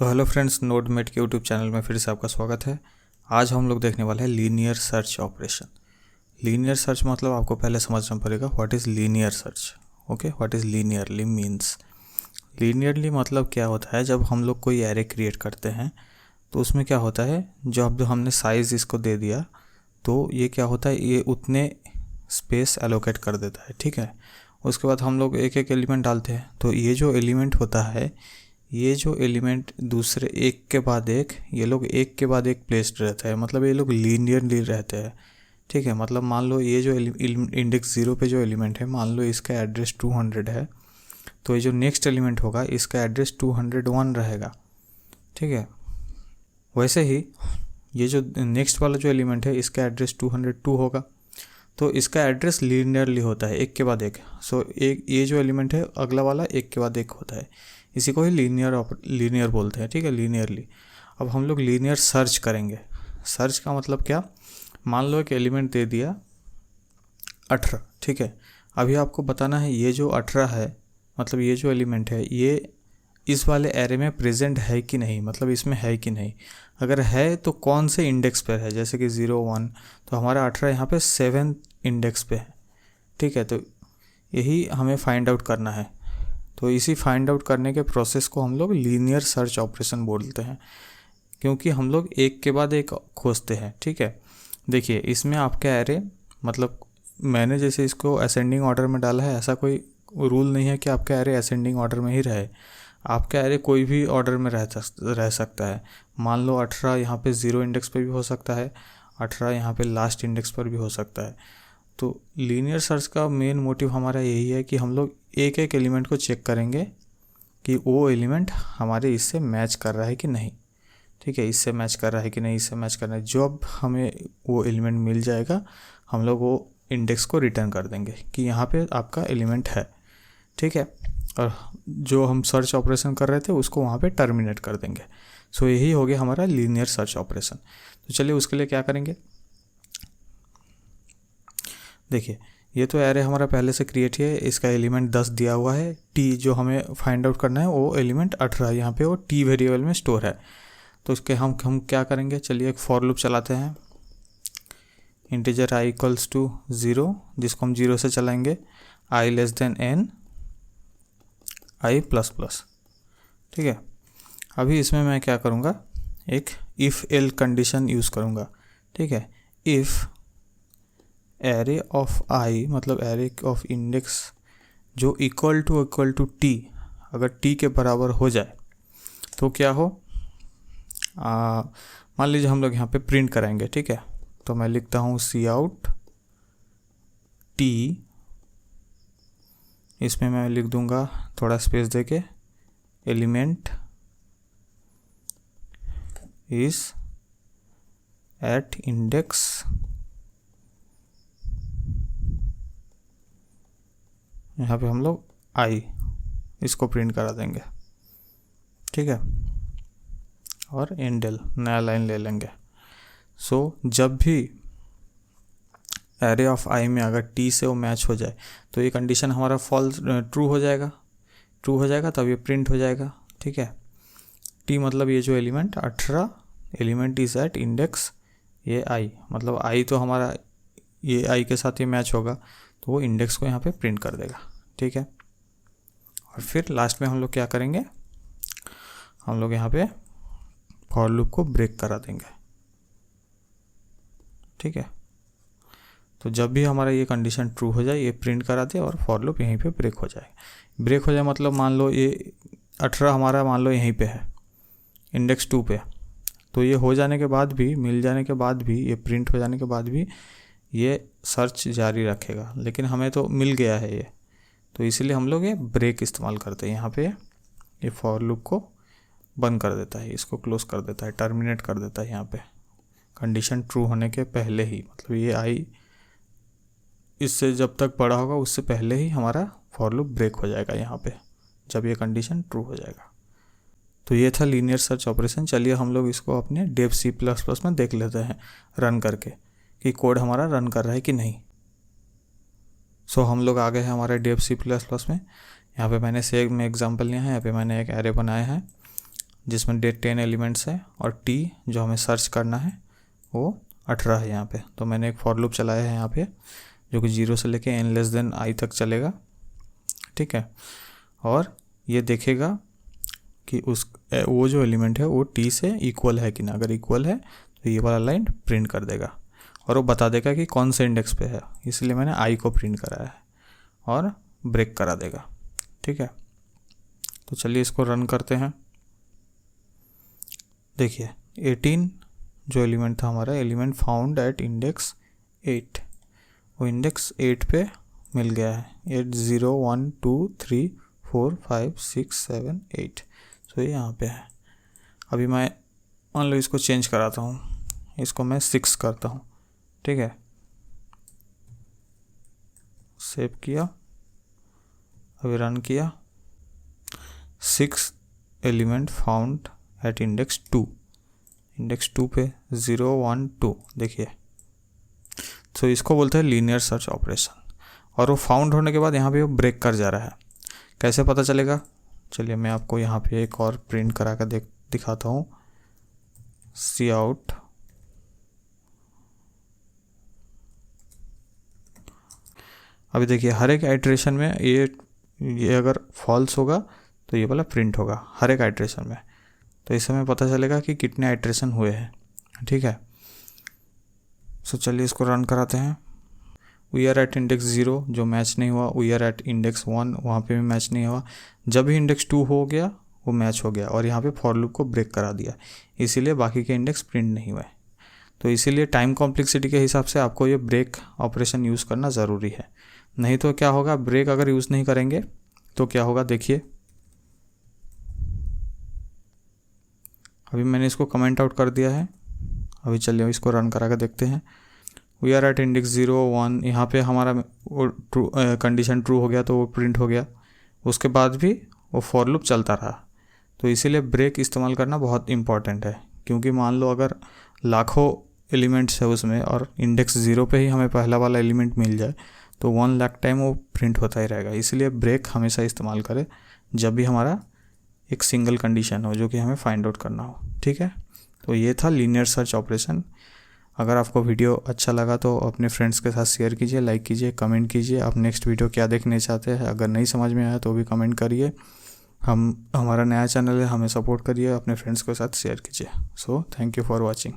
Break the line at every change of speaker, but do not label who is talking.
तो hello friends, नोडमेट के YouTube channel में फिर से आपका स्वागत है। आज हम लोग देखने वाले हैं linear search operation. Linear search मतलब आपको पहले समझना पड़ेगा what is linear search. Okay, what is linearly means. Linearly मतलब क्या होता है, जब हम लोग कोई एरे क्रिएट करते हैं तो उसमें क्या होता है, जब हमने साइज़ इसको दे दिया तो ये क्या होता है, ये उतने स्पेस एलोकेट कर देता है। ठीक है, उसके बाद हम लोग एक एक एलिमेंट डालते हैं। तो ये जो एलिमेंट होता है, ये जो एलिमेंट दूसरे एक के बाद एक, ये लोग एक के बाद एक प्लेस्ड रहते हैं, मतलब ये लोग लीनियरली रहते हैं। ठीक है, मतलब मान लो ये जो इंडेक्स 0 पे जो एलिमेंट है, मान लो इसका एड्रेस 200 है, तो ये जो नेक्स्ट एलिमेंट होगा इसका एड्रेस 201 रहेगा। ठीक है, वैसे ही ये जो नेक्स्ट वाला जो एलिमेंट है इसका एड्रेस 202 होगा, तो इसका एड्रेस लीनियरली होता है एक के बाद एक। सो एक ये जो एलिमेंट है अगला वाला एक के बाद एक होता है, इसी को ही लीनियर बोलते हैं। ठीक है, लीनियरली। अब हम लोग लीनियर सर्च करेंगे। सर्च का मतलब क्या, मान लो एक एलिमेंट दे दिया 18। ठीक है, अभी आपको बताना है ये जो 18 है, मतलब ये जो एलिमेंट है ये इस वाले एरे में प्रेजेंट है कि नहीं, मतलब इसमें है कि नहीं। अगर है तो कौन से इंडेक्स पर है, जैसे कि 0 1, तो हमारा 18 यहाँ पे 7 इंडेक्स पे है। ठीक है, तो यही हमें फाइंड आउट करना है। तो इसी फाइंड आउट करने के प्रोसेस को हम लोग लीनियर सर्च ऑपरेशन बोलते हैं, क्योंकि हम लोग एक के बाद एक खोजते हैं। ठीक है, देखिए इसमें आपका एरे, मतलब मैंने जैसे इसको असेंडिंग ऑर्डर में डाला है, ऐसा कोई रूल नहीं है कि आपका एरे असेंडिंग ऑर्डर में ही रहे। आपका एरे कोई भी ऑर्डर में रह सकता है। मान लो 18 यहाँ पे 0 इंडेक्स पर भी हो सकता है, 18 यहाँ पे लास्ट इंडेक्स पर भी हो सकता है। तो लीनियर सर्च का मेन मोटिव हमारा यही है कि हम लोग एक एक एलिमेंट को चेक करेंगे कि वो एलिमेंट हमारे इससे मैच कर रहा है कि नहीं। ठीक है, इससे मैच कर रहा है कि नहीं, इससे मैच कर रहा है। जब हमें वो एलिमेंट मिल जाएगा हम लोग वो इंडेक्स को रिटर्न कर देंगे कि यहाँ पे आपका एलिमेंट है। ठीक है, और जो हम सर्च ऑपरेशन कर रहे थे उसको वहाँ पे टर्मिनेट कर देंगे। सो यही हो गया हमारा लीनियर सर्च ऑपरेशन। तो चलिए उसके लिए क्या करेंगे। देखिए ये तो एरे हमारा पहले से क्रिएट है, इसका एलिमेंट 10 दिया हुआ है। टी जो हमें फाइंड आउट करना है वो एलिमेंट 18 यहाँ पे वो टी वेरिएबल में स्टोर है। तो उसके हम क्या करेंगे, चलिए एक फॉर लूप चलाते हैं। इंटीजर आई इक्वल्स टू 0, जिसको हम 0 से चलाएंगे, आई लेस देन n, आई प्लस प्लस। ठीक है, अभी इसमें मैं क्या करूँगा, एक इफ़ एल कंडीशन यूज़ करूँगा। ठीक है, इफ़ एरे ऑफ आई, मतलब एरे ऑफ इंडेक्स जो इक्वल टू टी, अगर टी के बराबर हो जाए तो क्या हो, मान लीजिए हम लोग यहाँ पे प्रिंट कराएंगे। ठीक है, तो मैं लिखता हूँ सी आउट टी, इसमें मैं लिख दूंगा थोड़ा स्पेस देके, एलिमेंट इज एट इंडेक्स, यहाँ पे हम लोग आई इसको प्रिंट करा देंगे। ठीक है, और एंडल नया लाइन ले लेंगे। सो जब भी एरे ऑफ आई में अगर टी से वो मैच हो जाए तो ये कंडीशन हमारा फॉल्स ट्रू हो जाएगा, तब ये प्रिंट हो जाएगा। ठीक है, टी मतलब ये जो element 18, element is at index ये आई, मतलब आई तो हमारा ये आई के साथ ये मैच होगा, तो वो इंडेक्स को यहाँ पे प्रिंट कर देगा। ठीक है, और फिर लास्ट में हम लोग क्या करेंगे, हम लोग यहाँ पे फॉर लूप को ब्रेक करा देंगे। ठीक है, तो जब भी हमारा ये कंडीशन ट्रू हो जाए ये प्रिंट करा दे और फॉर लूप यहीं पे ब्रेक हो जाए। ब्रेक हो जाए मतलब मान लो ये 18 हमारा मान लो यहीं पे है इंडेक्स 2 पे, तो ये हो जाने के बाद भी, मिल जाने के बाद भी, ये प्रिंट हो जाने के बाद भी ये सर्च जारी रखेगा, लेकिन हमें तो मिल गया है ये, तो इसीलिए हम लोग ये ब्रेक इस्तेमाल करते हैं। यहाँ पे ये फॉर लूप को बंद कर देता है, इसको क्लोज कर देता है, टर्मिनेट कर देता है यहाँ पे कंडीशन ट्रू होने के पहले ही, मतलब ये आई इससे जब तक बड़ा होगा उससे पहले ही हमारा फॉर लूप ब्रेक हो जाएगा यहाँ पे, जब ये कंडीशन ट्रू हो जाएगा। तो ये था लीनियर सर्च ऑपरेशन। चलिए हम लोग इसको अपने डेव C++ में देख लेते हैं रन करके कि कोड हमारा रन कर रहा है कि नहीं। सो हम लोग आ गए हैं हमारे डेव C++ में। यहाँ पे मैंने सेम एग्जांपल लिया है, यहाँ पे मैंने एक एरे बनाया है जिसमें 10 एलिमेंट्स हैं और t जो हमें सर्च करना है वो 18 है यहाँ पे। तो मैंने एक फॉर लूप चलाया है यहाँ पे जो कि 0 से लेके n<i तक चलेगा, ठीक है। और ये देखेगा कि वो जो एलिमेंट है वो t से इक्वल है कि ना। अगर इक्वल है तो ये वाला लाइन प्रिंट कर देगा और वो बता देगा कि कौन से इंडेक्स पे है, इसलिए मैंने i को प्रिंट कराया है, और ब्रेक करा देगा, ठीक है। तो चलिए इसको रन करते हैं। देखिए 18 जो एलिमेंट था हमारा, एलिमेंट फाउंड एट इंडेक्स 8, वो इंडेक्स 8 पे मिल गया है। 8 0 1 2 3 4 5 6 7 8, तो ये यहाँ पे है। अभी मैं मान लो इसको चेंज कराता हूँ, इसको मैं 6 करता हूँ, ठीक है। सेव किया, अभी रन किया। 6 element found at index 2, index 2 पे 0 1 2, देखिए। तो इसको बोलते हैं लीनियर सर्च ऑपरेशन। और वो फाउंड होने के बाद यहाँ पे वो ब्रेक कर जा रहा है, कैसे पता चलेगा? चलिए मैं आपको यहाँ पे एक और प्रिंट करा कर दिखाता हूँ। सी आउट, अभी देखिए हर एक आइट्रेशन में ये अगर फॉल्स होगा तो ये वाला प्रिंट होगा हर एक आइट्रेशन में। तो इससे हमें पता चलेगा कि कितने आइट्रेशन हुए हैं, ठीक है। सो चलिए इसको रन कराते हैं। वी आर एट इंडेक्स 0 जो मैच नहीं हुआ, वी आर एट इंडेक्स 1 वहाँ पे भी मैच नहीं हुआ। जब भी इंडेक्स 2 हो गया वो मैच हो गया और यहाँ पे फॉर लूप को ब्रेक करा दिया, इसीलिए बाकी के इंडेक्स प्रिंट नहीं हुए। तो इसीलिए टाइम कॉम्प्लेक्सिटी के हिसाब से आपको ये ब्रेक ऑपरेशन यूज़ करना ज़रूरी है, नहीं तो क्या होगा, ब्रेक अगर यूज़ नहीं करेंगे तो क्या होगा देखिए। अभी मैंने इसको कमेंट आउट कर दिया है। अभी चलिए इसको रन करा कर देखते हैं। वी आर एट इंडेक्स 0 1, यहाँ पे हमारा ट्रू कंडीशन ट्रू हो गया तो वो प्रिंट हो गया। उसके बाद भी वो फॉर लूप चलता रहा। तो इसीलिए ब्रेक इस्तेमाल करना बहुत इंपॉर्टेंट है, क्योंकि मान लो अगर लाखों एलिमेंट्स है उसमें और इंडेक्स 0 पे ही हमें पहला वाला एलिमेंट मिल जाए तो 1 लाख टाइम वो प्रिंट होता ही रहेगा। इसलिए ब्रेक हमेशा इस्तेमाल करें जब भी हमारा एक सिंगल कंडीशन हो जो कि हमें फाइंड आउट करना हो, ठीक है। तो ये था लीनियर सर्च ऑपरेशन। अगर आपको वीडियो अच्छा लगा तो अपने फ्रेंड्स के साथ शेयर कीजिए, लाइक कीजिए, कमेंट कीजिए। आप नेक्स्ट वीडियो क्या देखने चाहते हैं, अगर नहीं समझ में आया तो भी कमेंट करिए। हमारा नया चैनल है, हमें सपोर्ट करिए, अपने फ्रेंड्स के साथ शेयर कीजिए। So thank you for watching.